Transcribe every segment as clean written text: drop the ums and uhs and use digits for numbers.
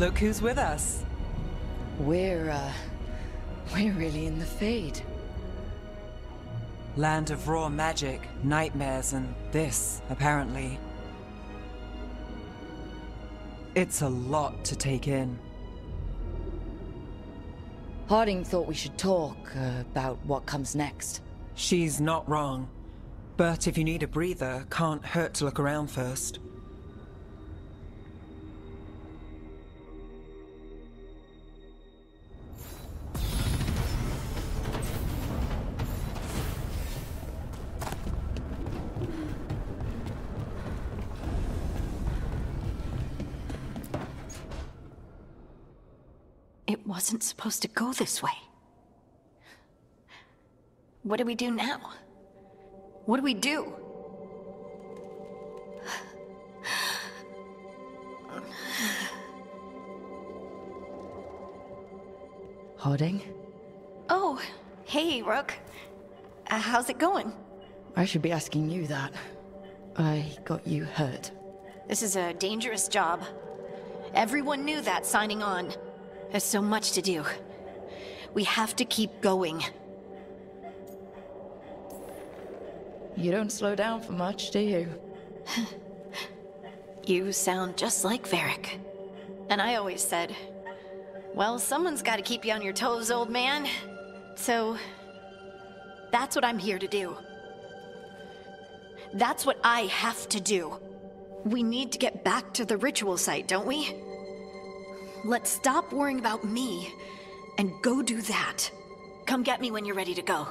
Look who's with us. We're really in the Fade. Land of raw magic, nightmares, and this, apparently. It's a lot to take in. Harding thought we should talk about what comes next. She's not wrong. But if you need a breather, can't hurt to look around first. It wasn't supposed to go this way. What do we do now? What do we do? Harding? Oh, hey, Rook. How's it going? I should be asking you that. I got you hurt. This is a dangerous job. Everyone knew that signing on. There's so much to do. We have to keep going. You don't slow down for much, do you? You sound just like Varric. And I always said, well, someone's got to keep you on your toes, old man. So, that's what I'm here to do. That's what I have to do. We need to get back to the ritual site, don't we? Let's stop worrying about me and go do that. Come get me when you're ready to go.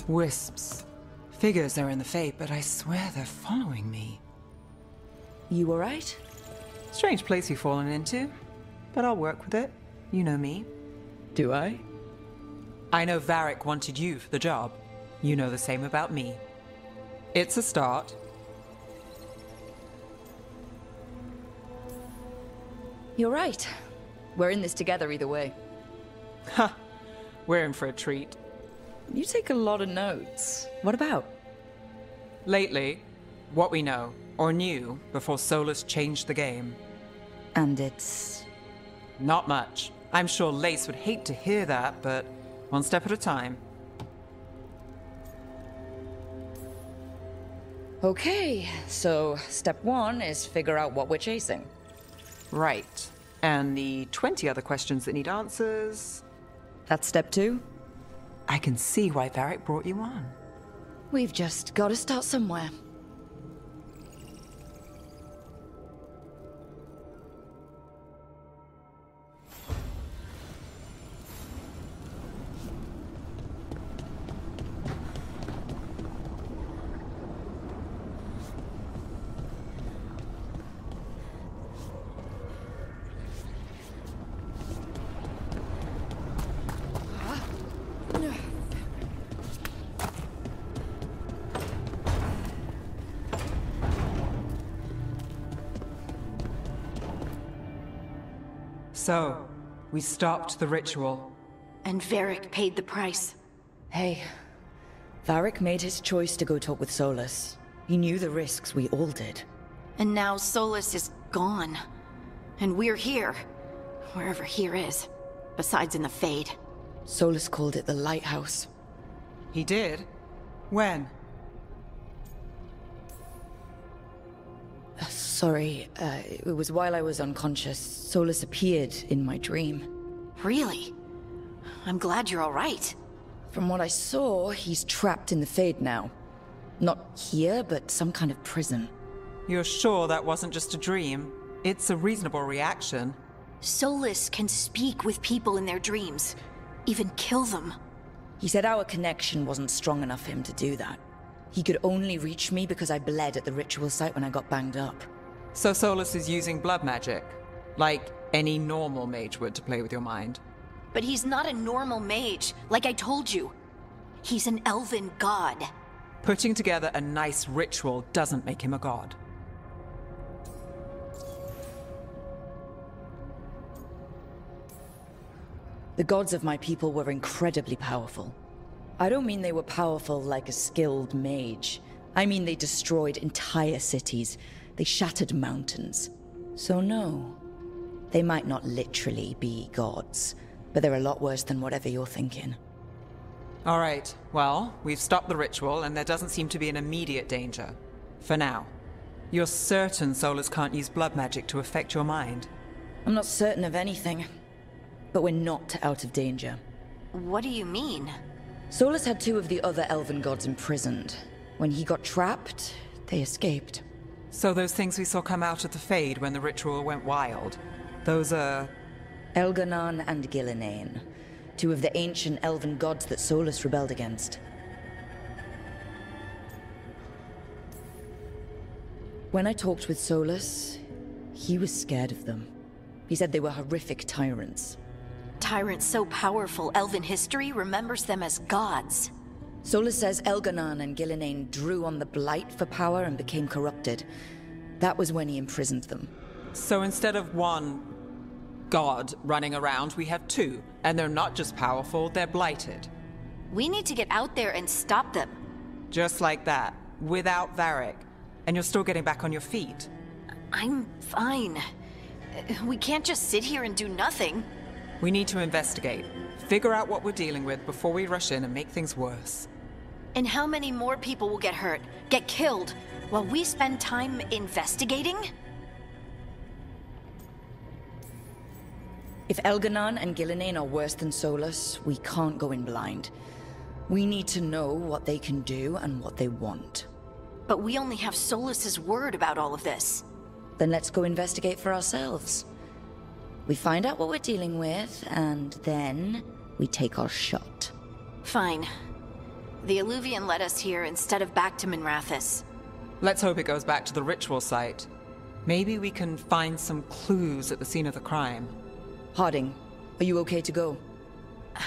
Wisps. Figures are in the Fate, but I swear they're following me. You alright? Strange place you've fallen into, but I'll work with it. You know me. Do I? I know Varric wanted you for the job. You know the same about me. It's a start. You're right. We're in this together either way. Ha! We're in for a treat. You take a lot of notes. What about? Lately, what we know, or knew, before Solus changed the game. And it's... Not much. I'm sure Lace would hate to hear that, but one step at a time. Okay, so step one is figure out what we're chasing. Right. And the 20 other questions that need answers... That's step two? I can see why Varric brought you on. We've just got to start somewhere. So, we stopped the ritual. And Varric paid the price. Hey, Varric made his choice to go talk with Solus. He knew the risks, we all did. And now Solus is gone. And we're here. Wherever here is. Besides in the Fade. Solus called it the Lighthouse. He did? When? Sorry, it was while I was unconscious. Solus appeared in my dream. Really? I'm glad you're all right. From what I saw, he's trapped in the Fade now. Not here, but some kind of prison. You're sure that wasn't just a dream? It's a reasonable reaction. Solus can speak with people in their dreams. Even kill them. He said our connection wasn't strong enough for him to do that. He could only reach me because I bled at the ritual site when I got banged up. So Solus is using blood magic, like any normal mage would to play with your mind. But he's not a normal mage, like I told you. He's an elven god. Putting together a nice ritual doesn't make him a god. The gods of my people were incredibly powerful. I don't mean they were powerful like a skilled mage. I mean they destroyed entire cities. They shattered mountains. So no, they might not literally be gods, but they're a lot worse than whatever you're thinking. All right, well, we've stopped the ritual and there doesn't seem to be an immediate danger. For now. You're certain Solus can't use blood magic to affect your mind? I'm not certain of anything, but we're not out of danger. What do you mean? Solus had 2 of the other elven gods imprisoned. When he got trapped, they escaped. So those things we saw come out of the Fade when the ritual went wild, those are... Elganon and Gillinane, 2 of the ancient elven gods that Solus rebelled against. When I talked with Solus, he was scared of them. He said they were horrific tyrants. Tyrants so powerful, elven history remembers them as gods. Solus says Elganon and Gillinane drew on the Blight for power and became corrupted. That was when he imprisoned them. So instead of one god running around, we have 2, and they're not just powerful, they're blighted. We need to get out there and stop them. Just like that, without Varric, and you're still getting back on your feet. I'm fine. We can't just sit here and do nothing. We need to investigate, figure out what we're dealing with before we rush in and make things worse. And how many more people will get hurt, get killed, while we spend time investigating? If Elganon and Gillinane are worse than Solus, we can't go in blind. We need to know what they can do and what they want. But we only have Solus's word about all of this. Then let's go investigate for ourselves. We find out what we're dealing with, and then we take our shot. Fine. The Illuvian led us here instead of back to Minrathous. Let's hope it goes back to the ritual site. Maybe we can find some clues at the scene of the crime. Harding, are you okay to go?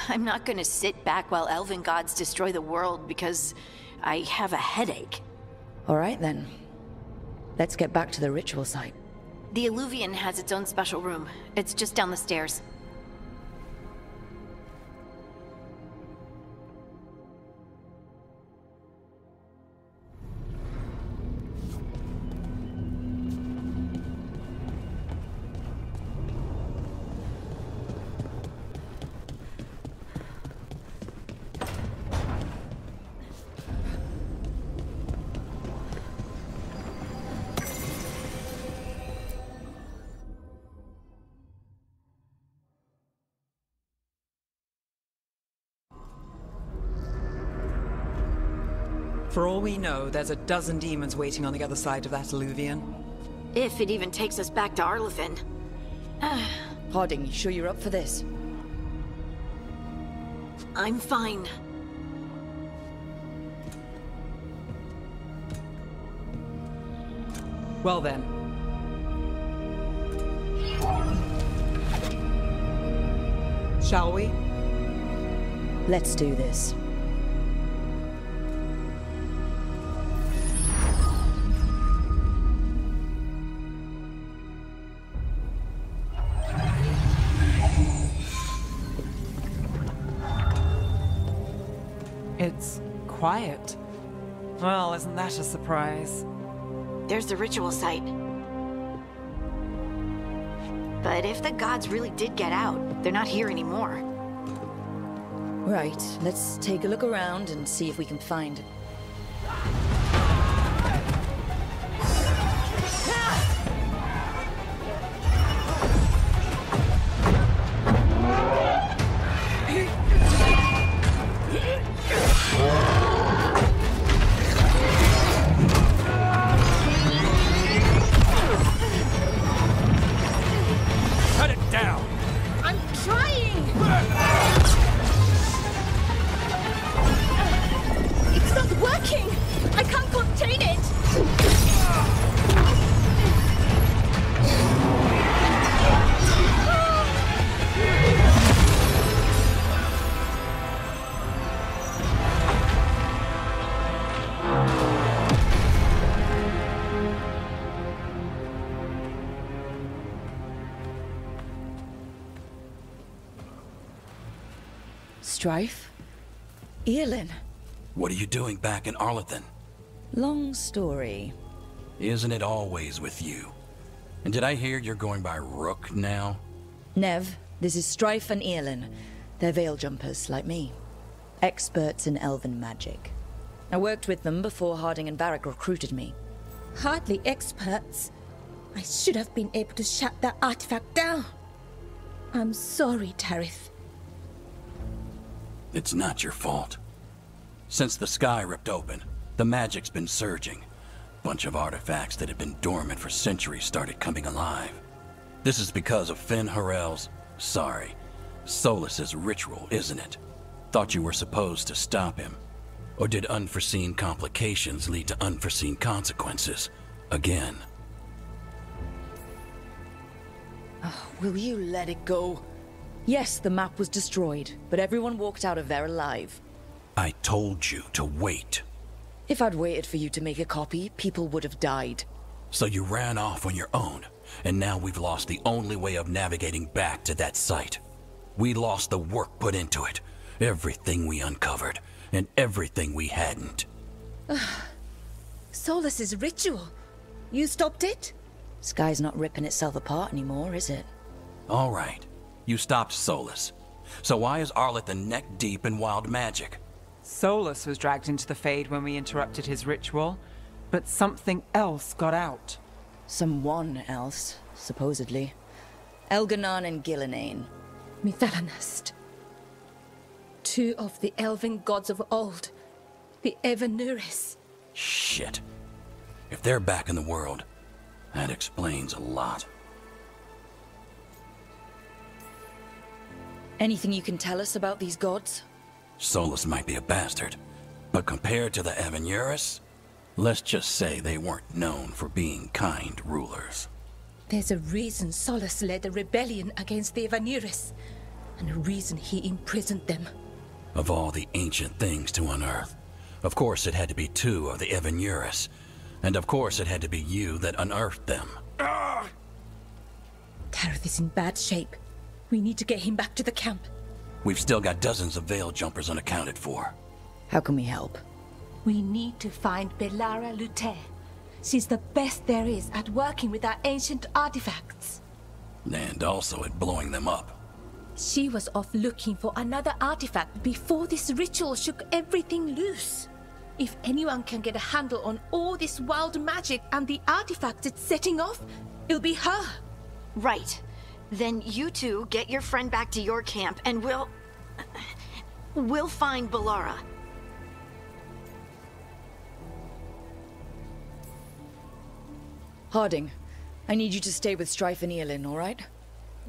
I'm not gonna sit back while elven gods destroy the world because I have a headache. All right then. Let's get back to the ritual site. The Illuvian has its own special room. It's just down the stairs. For all we know, there's a dozen demons waiting on the other side of that Illuvian. If it even takes us back to Arlathan. Harding, you sure you're up for this? I'm fine. Well then. Shall we? Let's do this. It's quiet. Well, isn't that a surprise? There's the ritual site. But if the gods really did get out, they're not here anymore. Right, let's take a look around and see if we can find... Cut it down! I'm trying! It's not working! I Strife? Earlin? What are you doing back in Arlathan? Long story. Isn't it always with you? And did I hear you're going by Rook now? Nev, this is Strife and Earlin. They're veil jumpers, like me. Experts in elven magic. I worked with them before Harding and Varric recruited me. Hardly experts. I should have been able to shut that artifact down. I'm sorry, Tarith. It's not your fault. Since the sky ripped open, the magic's been surging. Bunch of artifacts that had been dormant for centuries started coming alive. This is because of Finn Harel's, Solas's ritual, isn't it? Thought you were supposed to stop him. Or did unforeseen complications lead to unforeseen consequences? Again. Will you let it go? Yes, the map was destroyed, but everyone walked out of there alive. I told you to wait. If I'd waited for you to make a copy, people would have died. So you ran off on your own, and now we've lost the only way of navigating back to that site. We lost the work put into it, everything we uncovered, and everything we hadn't. Solas's ritual. You stopped it? Sky's not ripping itself apart anymore, is it? All right, you stopped Solas. So why is Arlathan neck deep in wild magic? Solus was dragged into the Fade when we interrupted his ritual, but something else got out. Someone else, supposedly. Elganon and Gillinane. Mithalanast. Two of the elven gods of old. The Evanuris. Shit. If they're back in the world, that explains a lot. Anything you can tell us about these gods? Solus might be a bastard, but compared to the Evanuris, let's just say they weren't known for being kind rulers. There's a reason Solus led a rebellion against the Evanuris, and a reason he imprisoned them. Of all the ancient things to unearth, of course it had to be two of the Evanuris, and of course it had to be you that unearthed them. Tarith is in bad shape. We need to get him back to the camp. We've still got dozens of veil jumpers unaccounted for. How can we help? We need to find Belara Luthe. She's the best there is at working with our ancient artifacts. And also at blowing them up. She was off looking for another artifact before this ritual shook everything loose. If anyone can get a handle on all this wild magic and the artifacts it's setting off, it'll be her. Right. Then you two get your friend back to your camp and we'll find Belara. Harding, I need you to stay with Strife and Earlin, all right?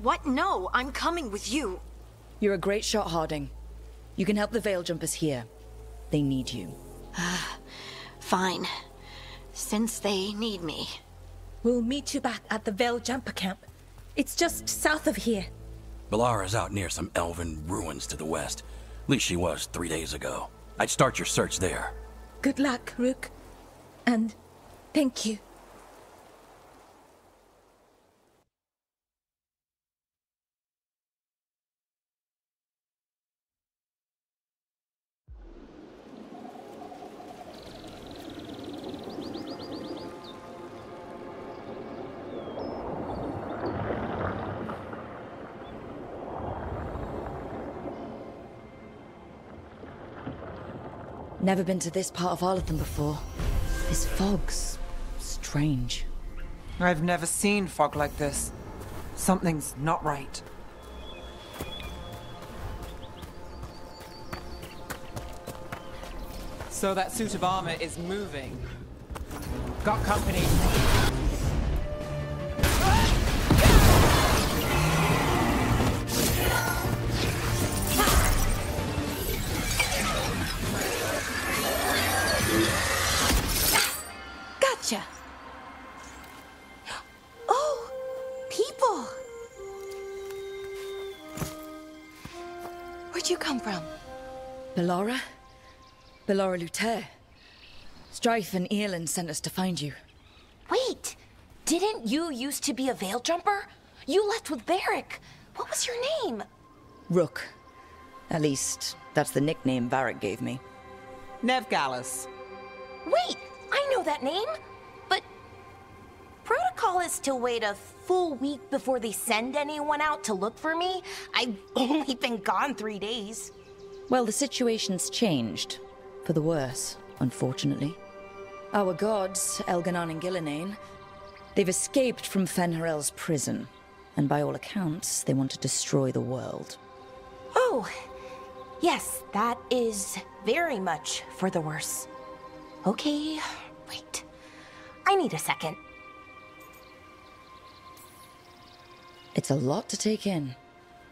What? No, I'm coming with you. You're a great shot, Harding. You can help the veil jumpers here. They need you. Fine. Since they need me. We'll meet you back at the Veil Jumper camp. It's just south of here. Belara's out near some elven ruins to the west. At least she was 3 days ago. I'd start your search there. Good luck, Rook. And thank you. Never been to this part of Arlathan before. This fog's strange. I've never seen fog like this. Something's not right. So that suit of armor is moving. Got company. Gotcha. Oh, people. Where'd you come from? Belara? Belara Luthe. Strife and Earlin sent us to find you. Wait! Didn't you used to be a veil jumper? You left with Varric. What was your name? Rook. At least, that's the nickname Varric gave me. Nev Gallus. Wait, I know that name. But protocol is to wait a full week before they send anyone out to look for me. I've only been gone 3 days. Well, the situation's changed. For the worse, unfortunately. Our gods, Elganon and Gillinane, they've escaped from Fen'Harel's prison. And by all accounts, they want to destroy the world. Oh, yes, that is very much for the worse. Okay, wait. I need a second. It's a lot to take in.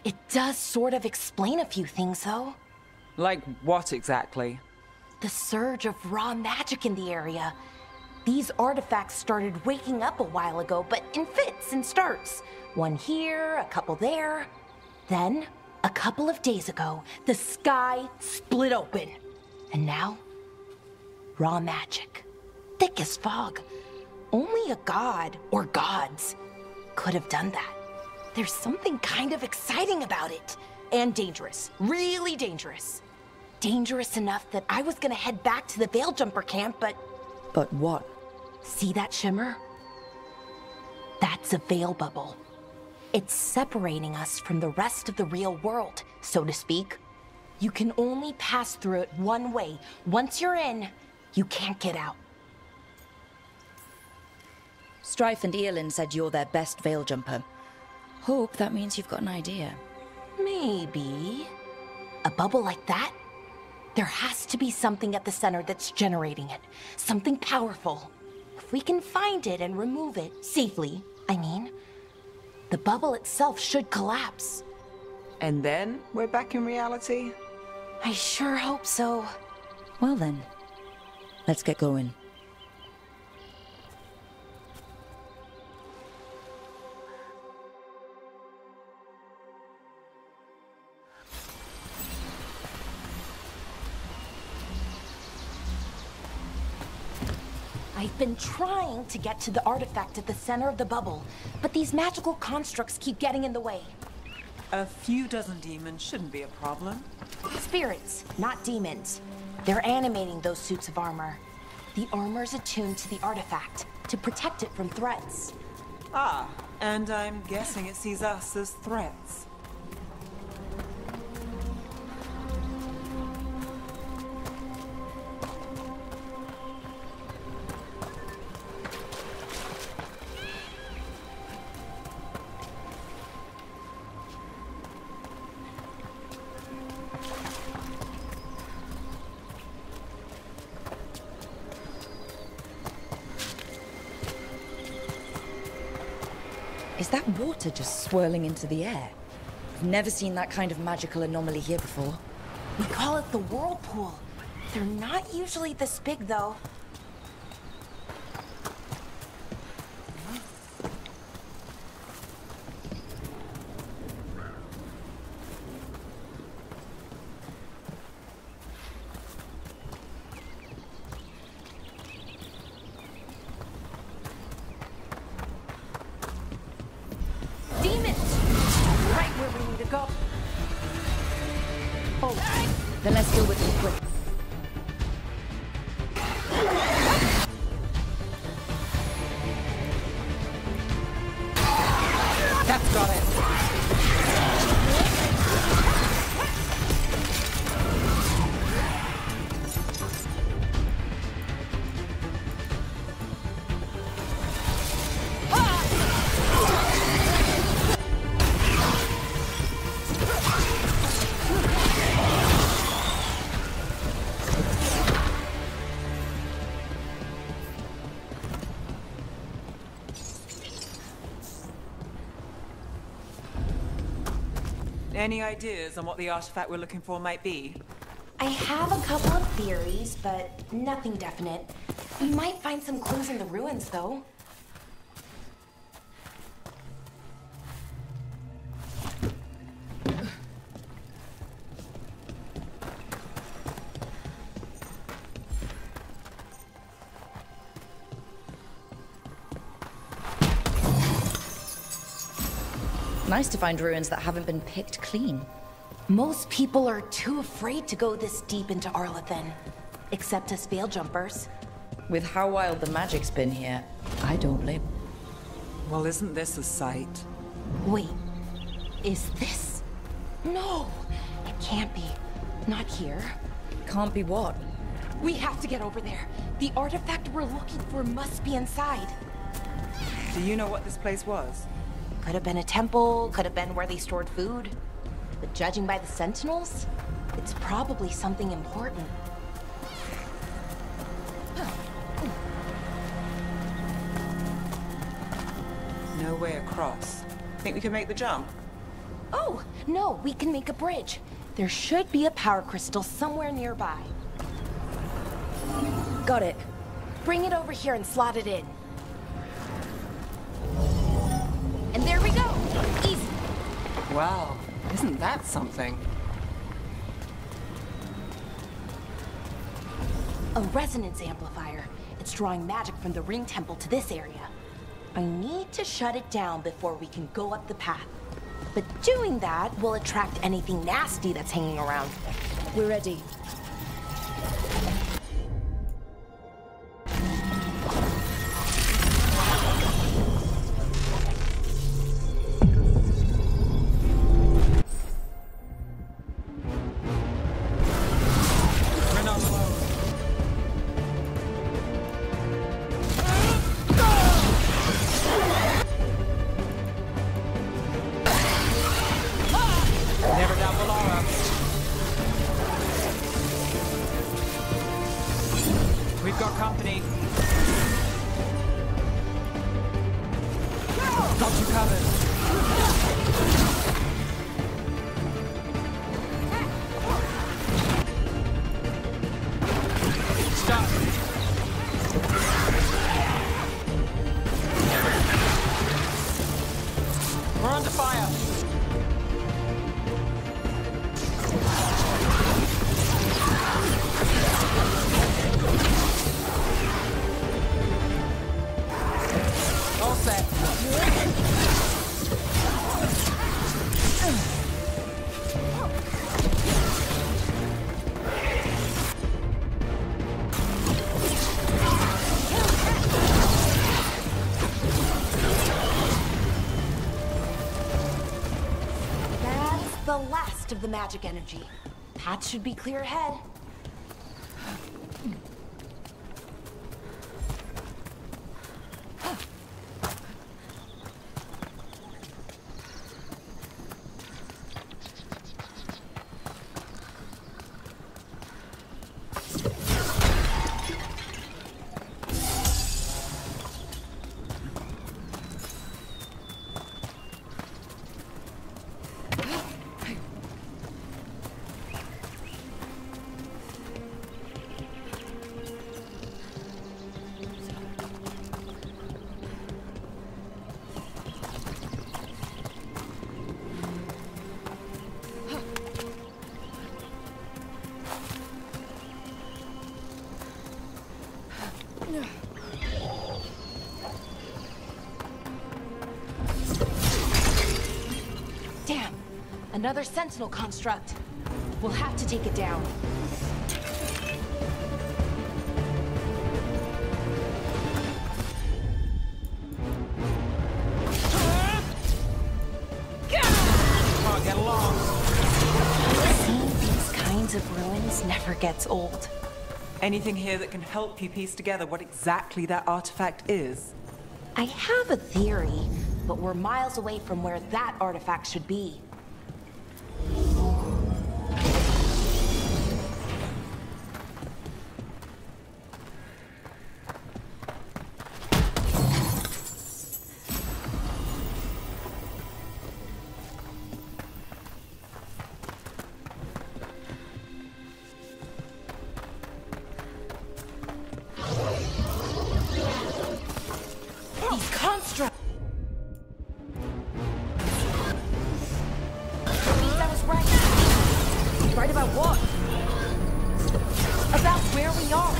It does sort of explain a few things, though. Like what exactly? The surge of raw magic in the area. These artifacts started waking up a while ago, but in fits and starts. One here, a couple there. Then, a couple of days ago, the sky split open. And now, raw magic. Thick as fog. Only a god, or gods, could have done that. There's something kind of exciting about it. And dangerous. Really dangerous. Dangerous enough that I was gonna head back to the Veil Jumper camp, but... But what? See that shimmer? That's a veil bubble. It's separating us from the rest of the real world, so to speak. You can only pass through it one way. Once you're in, you can't get out. Strife and Eolin said you're their best veil jumper. Hope that means you've got an idea. Maybe. A bubble like that? There has to be something at the center that's generating it. Something powerful. If we can find it and remove it, safely, I mean, the bubble itself should collapse. And then we're back in reality? I sure hope so. Well then, let's get going. I've been trying to get to the artifact at the center of the bubble, but these magical constructs keep getting in the way. A few dozen demons shouldn't be a problem. Spirits, not demons. They're animating those suits of armor. The armor's attuned to the artifact, to protect it from threats. Ah, and I'm guessing it sees us as threats. Is that water just swirling into the air? I've never seen that kind of magical anomaly here before. We call it the whirlpool. They're not usually this big, though. Then let's deal with them quick. That's got it. Any ideas on what the artifact we're looking for might be? I have a couple of theories, but nothing definite. We might find some clues in the ruins, though. Nice to find ruins that haven't been picked clean. Most people are too afraid to go this deep into Arlathan. Except us veil jumpers. With how wild the magic's been here, I don't blame. Well, isn't this a sight? Wait, is this? No, it can't be. Not here. Can't be what? We have to get over there. The artifact we're looking for must be inside. Do you know what this place was? Could have been a temple, could have been where they stored food. But judging by the sentinels, it's probably something important. No way across. Think we can make the jump? Oh, no, we can make a bridge. There should be a power crystal somewhere nearby. Got it. Bring it over here and slot it in. And there we go! Easy! Wow, isn't that something? A resonance amplifier. It's drawing magic from the ring temple to this area. I need to shut it down before we can go up the path. But doing that will attract anything nasty that's hanging around. We're ready. We've got company. Got you covered. Stop. We're under fire. All set. That's the last of the magic energy. Path should be clear ahead. Damn! Another sentinel construct. We'll have to take it down. Come on, get along. Seeing these kinds of ruins never gets old. Anything here that can help you piece together what exactly that artifact is? I have a theory, but we're miles away from where that artifact should be. These constructs! I was right. Right about what? About where we are.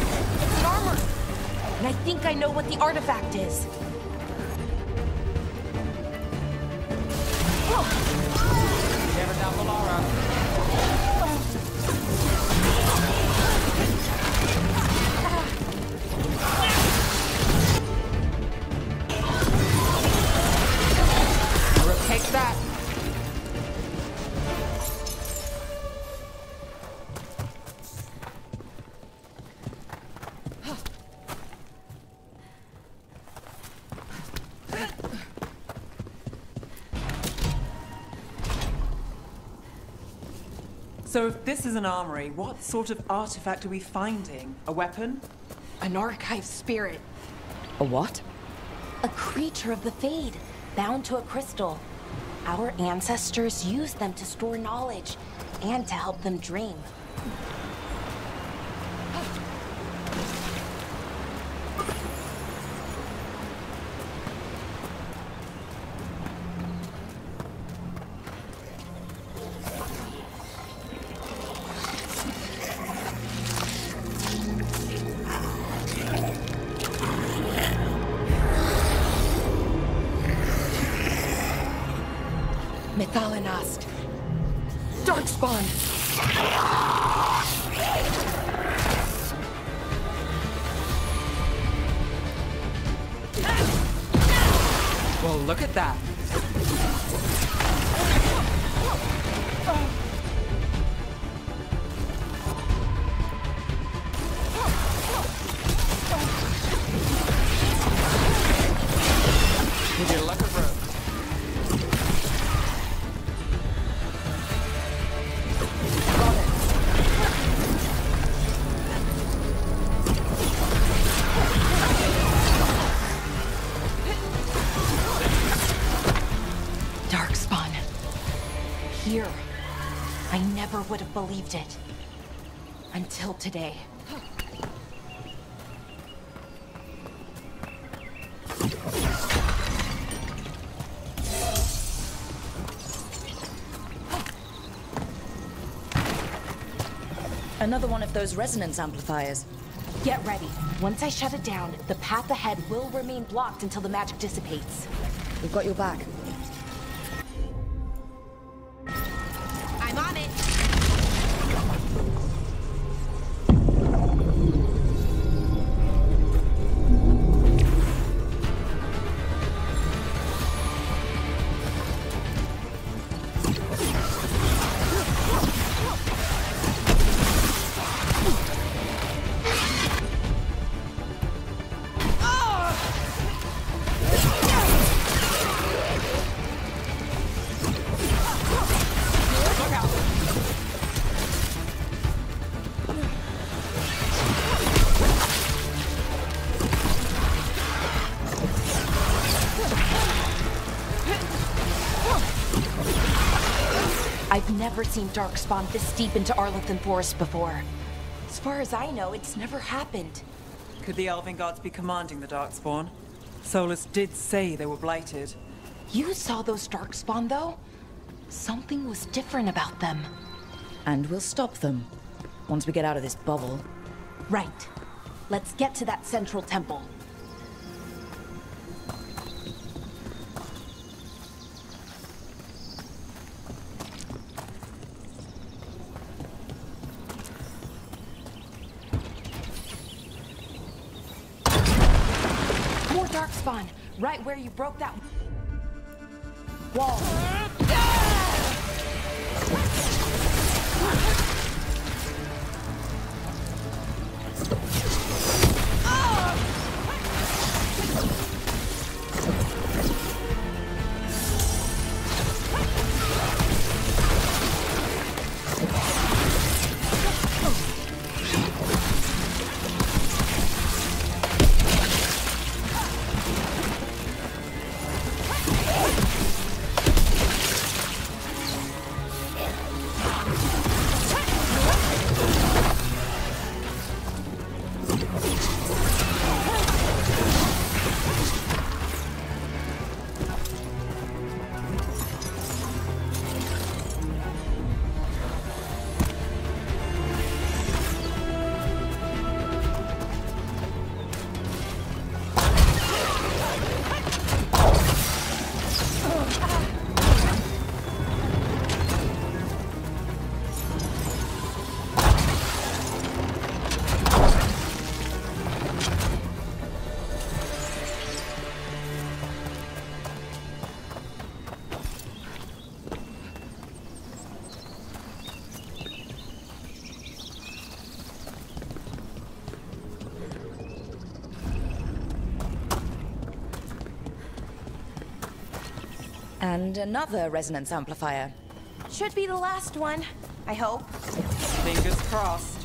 It's an armor. And I think I know what the artifact is. Never down Valara. So if this is an armory, what sort of artifact are we finding? A weapon? An archive spirit. A what? A creature of the Fade, bound to a crystal. Our ancestors used them to store knowledge and to help them dream. Methalinast. Darkspawn. Well, look at that. With your luck of rope. Darkspawn. Here. I never would have believed it. Until today. Another one of those resonance amplifiers. Get ready. Once I shut it down, the path ahead will remain blocked until the magic dissipates. We've got your back. I'm on it. I've never seen Darkspawn this deep into Arlathan Forest before. As far as I know, it's never happened. Could the Elven Guards be commanding the Darkspawn? Solus did say they were blighted. You saw those Darkspawn, though? Something was different about them. And we'll stop them. Once we get out of this bubble. Right. Let's get to that central temple. More Darkspawn, right where you broke that wall. And another resonance amplifier. Should be the last one, I hope. Fingers crossed.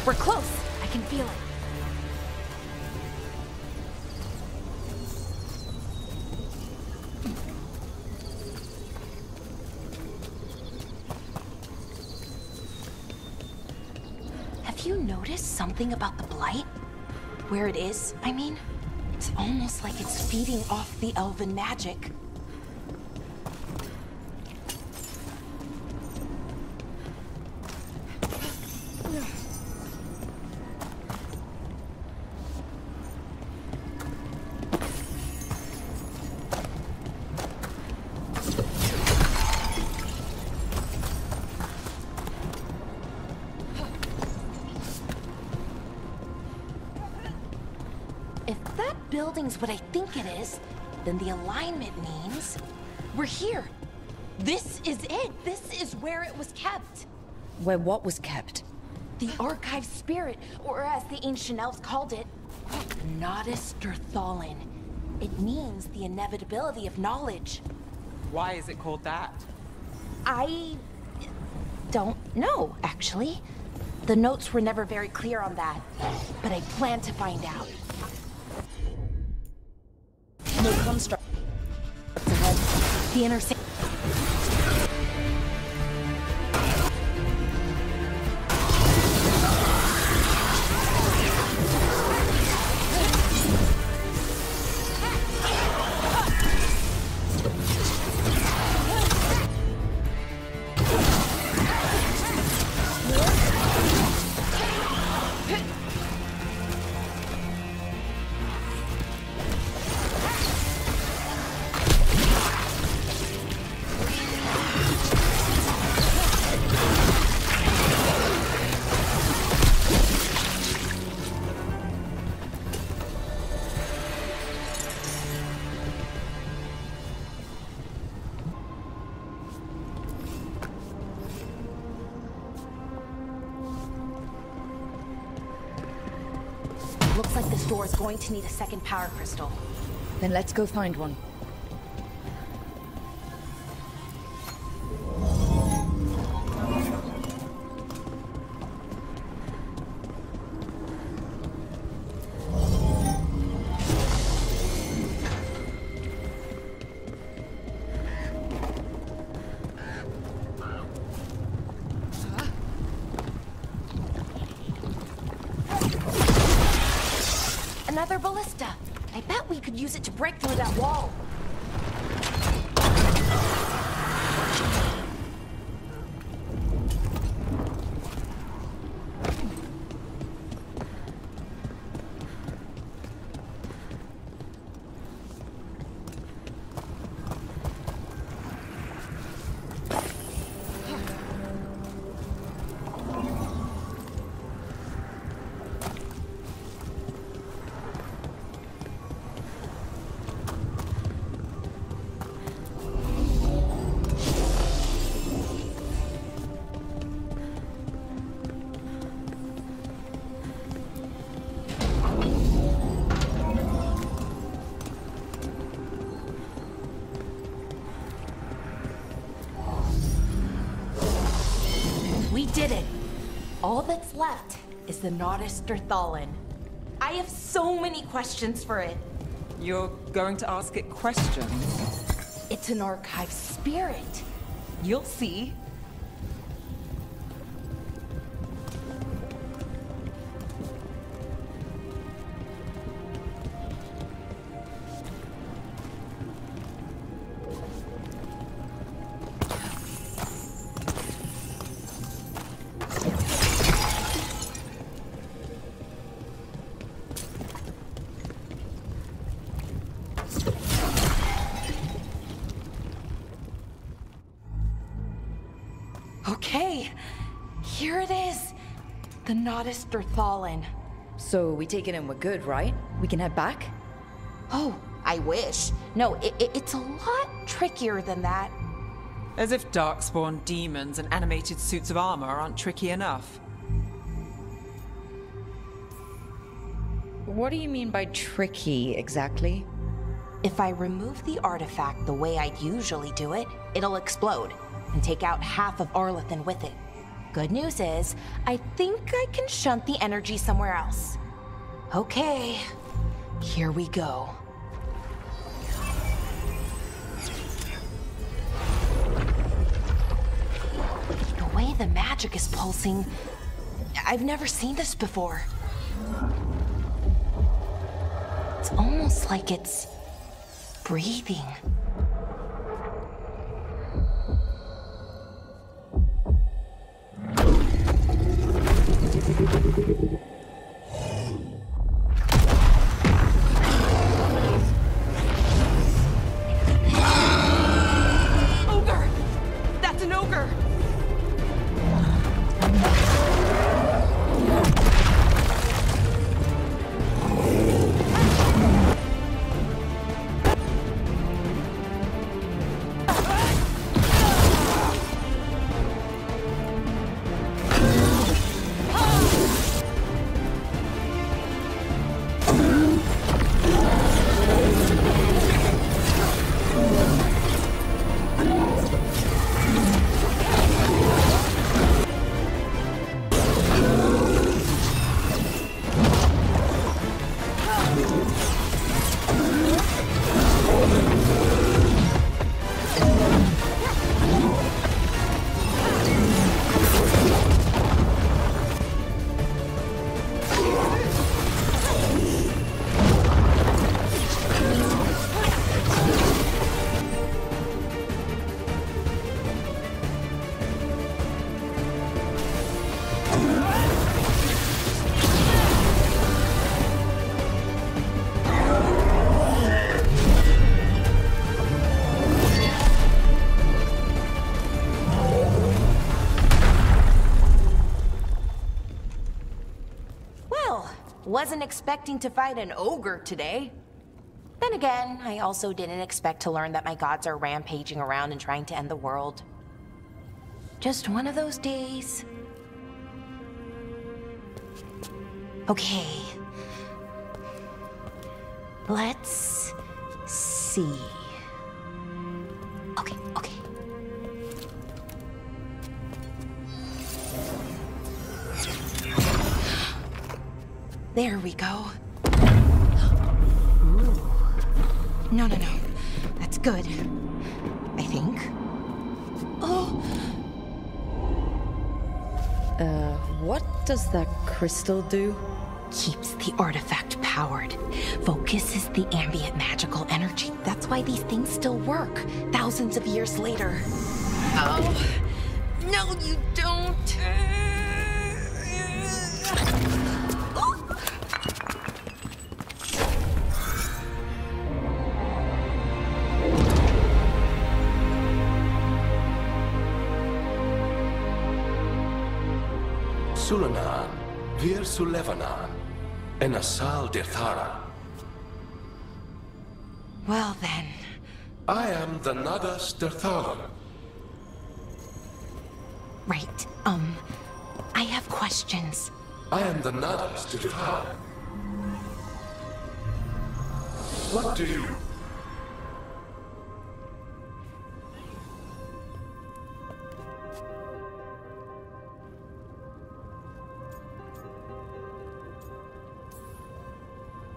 We're close. I can feel it. Have you noticed something about the blight? Where it is, I mean? It's almost like it's feeding off the elven magic. Building's what I think it is, then the alignment means we're here. This is it. This is where it was kept. Where what was kept? The archive spirit, or as the ancient elves called it, Nodus Derthalin. It means the inevitability of knowledge. Why is it called that? I don't know, actually. The notes were never very clear on that, but I plan to find out. No construct ahead. The inner Looks like this door is going to need a second power crystal. Then let's go find one. Another ballista. I bet we could use it to break through that wall. We did it! All that's left is the Nodus Derthalin. I have so many questions for it. You're going to ask it questions? It's an archive spirit. You'll see. here it is. The Nodus Derthalin. So we take it and we're good, right? We can head back? Oh, I wish. No, it's a lot trickier than that. As if darkspawn demons and animated suits of armor aren't tricky enough. What do you mean by tricky, exactly? If I remove the artifact the way I'd usually do it, it'll explode and take out half of Arlathan with it. Good news is, I think I can shunt the energy somewhere else. Okay, here we go. The way the magic is pulsing, I've never seen this before. It's almost like it's breathing. Ogre! That's an ogre! Wasn't expecting to fight an ogre today. Then again, I also didn't expect to learn that my gods are rampaging around and trying to end the world. Just one of those days. Okay. Let's see. Okay. There we go. Ooh. No. That's good. I think. Oh! What does that crystal do? Keeps the artifact powered. Focuses the ambient magical energy. That's why these things still work, thousands of years later. Oh! No, you don't! Sulanan, Vir Sulevanan, and Asal Dirthara. Well then. I am the Nodus Derthalin. Right, I have questions. I am the Nodus Derthalin. What do you...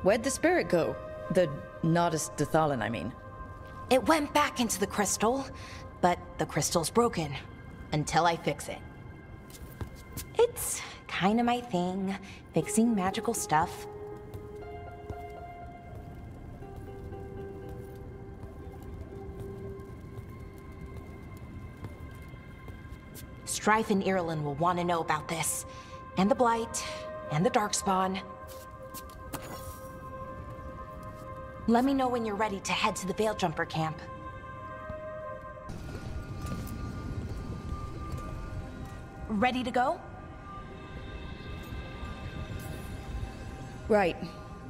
Where'd the spirit go? The Nodus Derthalin, I mean. It went back into the crystal, but the crystal's broken. Until I fix it. It's kind of my thing, fixing magical stuff. Strife and Irulan will want to know about this. And the Blight, and the Darkspawn. Let me know when you're ready to head to the Veil-Jumper camp. Ready to go? Right.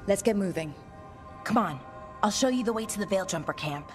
Let's get moving. Come on, I'll show you the way to the Veil Jumper camp.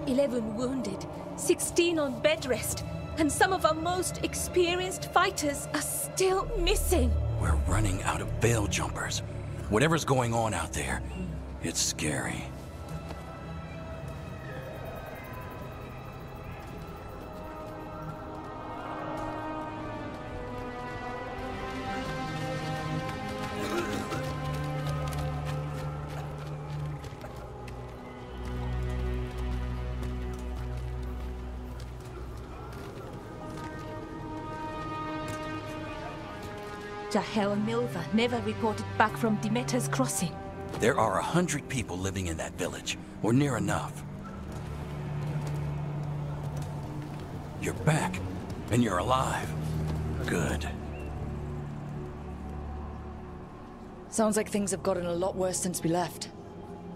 "11 wounded, 16 on bed rest, and some of our most experienced fighters are still missing." We're running out of Veil Jumpers. Whatever's going on out there, it's scary. Jahel and Milva never reported back from Demeter's crossing. There are 100 people living in that village, or near enough. You're back, and you're alive. Good. Sounds like things have gotten a lot worse since we left.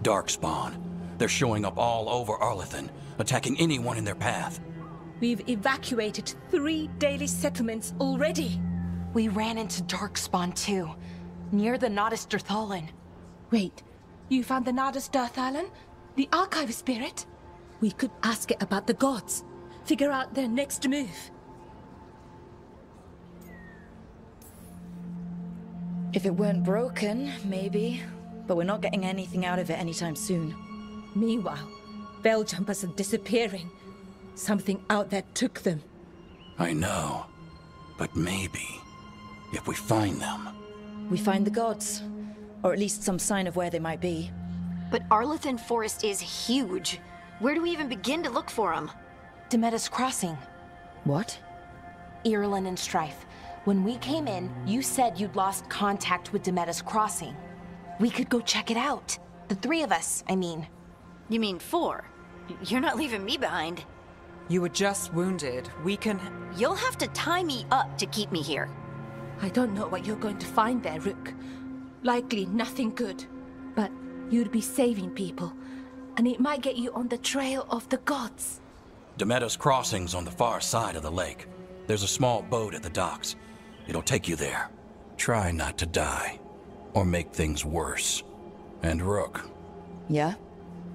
Darkspawn. They're showing up all over Arlathan, attacking anyone in their path. We've evacuated 3 daily settlements already. We ran into Darkspawn too, near the Nodus Darthalan. Wait, you found the Nodus Darthalan? The archive spirit? We could ask it about the gods. Figure out their next move. If it weren't broken, maybe. But we're not getting anything out of it anytime soon. Meanwhile, Veil Jumpers are disappearing. Something out there took them. I know. But maybe, if we find them... We find the gods. Or at least some sign of where they might be. But Arlathan Forest is huge. Where do we even begin to look for them? Demeter's crossing. What? Irulan and Strife. When we came in, you said you'd lost contact with Demeter's crossing. We could go check it out. The 3 of us, I mean. You mean 4? You're not leaving me behind. You were just wounded. We can... You'll have to tie me up to keep me here. I don't know what you're going to find there, Rook. Likely nothing good. But you'd be saving people, and it might get you on the trail of the gods. Demeter's crossing's on the far side of the lake. There's a small boat at the docks. It'll take you there. Try not to die, or make things worse. And Rook. Yeah?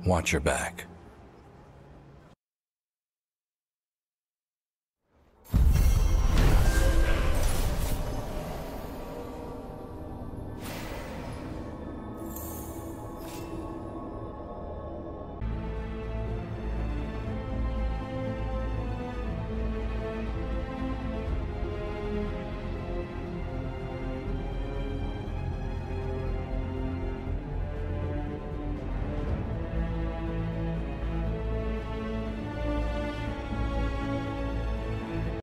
Watch your back.